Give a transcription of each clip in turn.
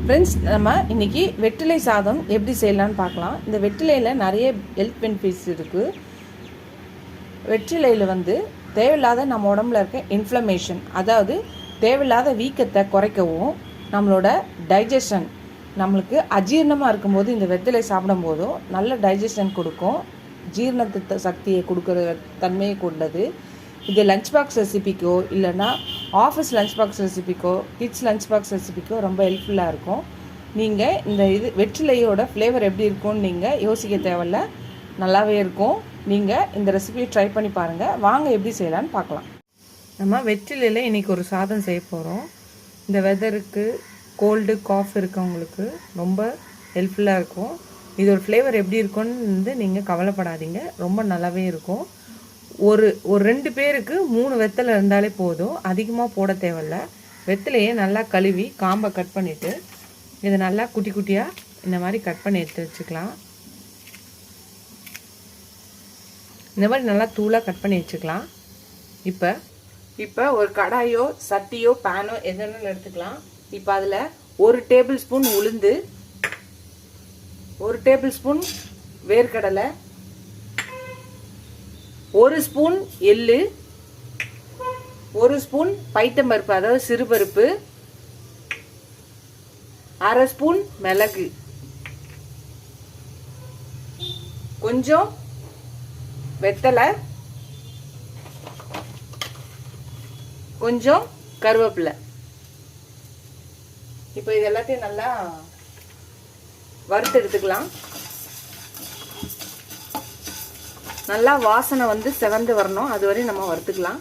Friends, நம்ம இன்றைக்கி வெற்றிலை சாதம் எப்படி செய்யலான்னு பார்க்கலாம். இந்த வெற்றிலையில் நிறைய ஹெல்த் பெனிஃபிட்ஸ் இருக்குது. வெற்றிலையில் தேவையில்லாத நம்ம உடம்புல இருக்க இன்ஃப்ளமேஷன், அதாவது தேவையில்லாத வீக்கத்தை குறைக்கவும், நம்மளோட டைஜஷன், நம்மளுக்கு அஜீரணமாக இருக்கும்போது இந்த வெற்றிலை சாப்பிடும் போதும் நல்ல டைஜஷன் கொடுக்கும், ஜீரணத்து சக்தியை கொடுக்குற தன்மையை கொண்டது. இது லஞ்ச் பாக்ஸ் ரெசிபிக்கோ இல்லைன்னா ஆஃபீஸ் லஞ்ச் பாக்ஸ் ரெசிபிக்கோ கிட்ஸ் லஞ்ச் பாக்ஸ் ரெசிபிக்கோ ரொம்ப ஹெல்ப்ஃபுல்லாக இருக்கும். நீங்கள் இந்த வெற்றிலையோட ஃப்ளேவர் எப்படி இருக்கும்னு நீங்கள் யோசிக்க தேவையில்ல, நல்லாவே இருக்கும். நீங்கள் இந்த ரெசிபியை ட்ரை பண்ணி பாருங்கள். வாங்க எப்படி செய்யலான்னு பார்க்கலாம். நம்ம வெற்றிலையில் இன்றைக்கி ஒரு சாதம் செய்ய போகிறோம். இந்த வெதருக்கு கோல்டு காஃப் இருக்கவங்களுக்கு ரொம்ப ஹெல்ப்ஃபுல்லாக இருக்கும். இதோட ஃப்ளேவர் எப்படி இருக்கும்னு நீங்கள் கவலைப்படாதீங்க, ரொம்ப நல்லாவே இருக்கும். ஒரு 2 பேருக்கு 3 வெத்தலை இருந்தாலே போதும், அதிகமாக போட தேவையில்ல. வெத்தலையை நல்லா கழுவி காம்பை கட் பண்ணிவிட்டு இதை நல்லா குட்டி குட்டியாக இந்த மாதிரி கட் பண்ணி எடுத்து வச்சுக்கலாம். இந்த மாதிரி நல்லா தூளாக கட் பண்ணி வச்சுக்கலாம். இப்போ ஒரு கடாயோ சட்டியோ பேனோ எதுனாலும் எடுத்துக்கலாம். இப்போ அதில் 1 டேபிள் ஸ்பூன் உளுந்து, 1 டேபிள் ஸ்பூன் வேர்க்கடலை, 1 ஸ்பூன் எள்ளு, 1 ஸ்பூன் பைத்தம்பருப்பு அதாவது சிறுபருப்பு, 1/2 ஸ்பூன் மிளகு, கொஞ்சம் வெத்தலை, கொஞ்சம் கருவேப்பிலை. இப்போ இது எல்லாத்தையும் நல்லா வறுத்து எடுத்துக்கலாம். நல்லா வாசனை செவந்து வரணும், அது வரையும் நம்ம வறுத்துக்கலாம்.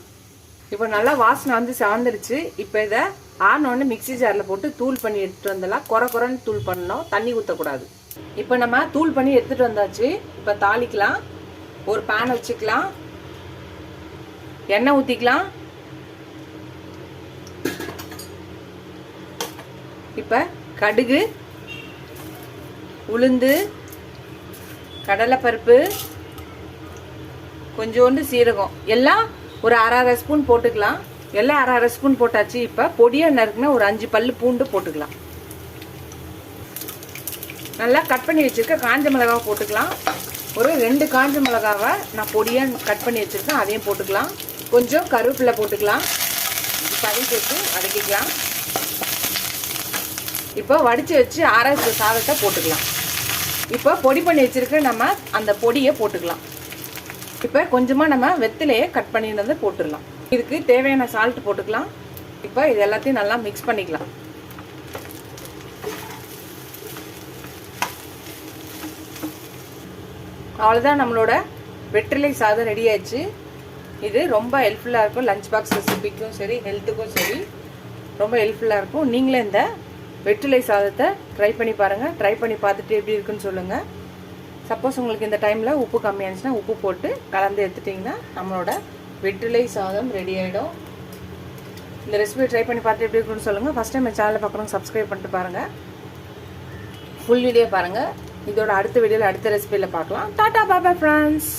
இப்போ நல்லா வாசனை செவந்துருச்சு. இப்போ இதை ஆனோன்னு மிக்சி ஜாரில் போட்டு தூள் பண்ணி எடுத்துகிட்டு வந்துடலாம். குறைன்னு தூள் பண்ணணும், தண்ணி ஊற்றக்கூடாது. இப்போ நம்ம தூள் பண்ணி எடுத்துகிட்டு வந்தாச்சு. இப்போ தாளிக்கலாம். ஒரு பேன் வச்சுக்கலாம், எண்ணெய் ஊற்றிக்கலாம். இப்போ கடுகு, உளுந்து, கடலைப்பருப்பு, கொஞ்சோண்டு சீரகம், எல்லாம் ஒரு 1/2 ஸ்பூன் போட்டுக்கலாம். எல்லாம் 1/2 ஸ்பூன் போட்டாச்சு. இப்போ பொடியாக நறுக்குன்னா ஒரு 5 பல்லு பூண்டு போட்டுக்கலாம். நல்லா கட் பண்ணி வச்சுருக்க காஞ்ச மிளகாவை போட்டுக்கலாம். ஒரு 2 காஞ்ச மிளகாவை நான் பொடியாக கட் பண்ணி வச்சுருக்கேன், அதையும் போட்டுக்கலாம். கொஞ்சம் கருவேப்பிலை போட்டுக்கலாம். இப்போ அதையும் சேர்த்து வதக்கிக்கலாம். இப்போ வடித்து வச்சு ஆற வச்ச சாதத்தை போட்டுக்கலாம். இப்போ பொடி பண்ணி வச்சுருக்க நம்ம அந்த பொடியை போட்டுக்கலாம். இப்போ கொஞ்சமாக நம்ம வெத்திலையை கட் பண்ணினதை போட்டுடலாம். இதுக்கு தேவையான சால்ட் போட்டுக்கலாம். இப்போ இது எல்லாத்தையும் நல்லா மிக்ஸ் பண்ணிக்கலாம். அவ்வளோதான், நம்மளோட வெற்றிலை சாதம் ரெடி ஆயிடுச்சு. இது ரொம்ப ஹெல்ப்ஃபுல்லாக இருக்கும். லஞ்ச் பாக்ஸ் ரெசிபிக்கும் சரி, ஹெல்த்துக்கும் சரி ரொம்ப ஹெல்ப்ஃபுல்லாக இருக்கும். நீங்களே இந்த வெற்றிலை சாதத்தை ட்ரை பண்ணி பாருங்கள். ட்ரை பண்ணி பார்த்துட்டு எப்படி இருக்குன்னு சொல்லுங்கள். சப்போஸ் உங்களுக்கு இந்த டைமில் உப்பு கம்மியானுச்சுன்னா உப்பு போட்டு கலந்து எடுத்துட்டிங்கன்னா நம்மளோட வெற்றிலை சாதம் ரெடி ஆகிடும். இந்த ரெசிபி ட்ரை பண்ணி பார்த்துட்டு எப்படி இருக்குன்னு சொல்லுங்கள். ஃபஸ்ட் டைம் என் சேனலை பார்க்குறவங்க சப்ஸ்கிரைப் பண்ணிட்டு பாருங்கள், ஃபுல் வீடியோ பாருங்கள். இதோட அடுத்த வீடியோவில் அடுத்த ரெசிபியில் பார்க்கலாம். Tata bye friends.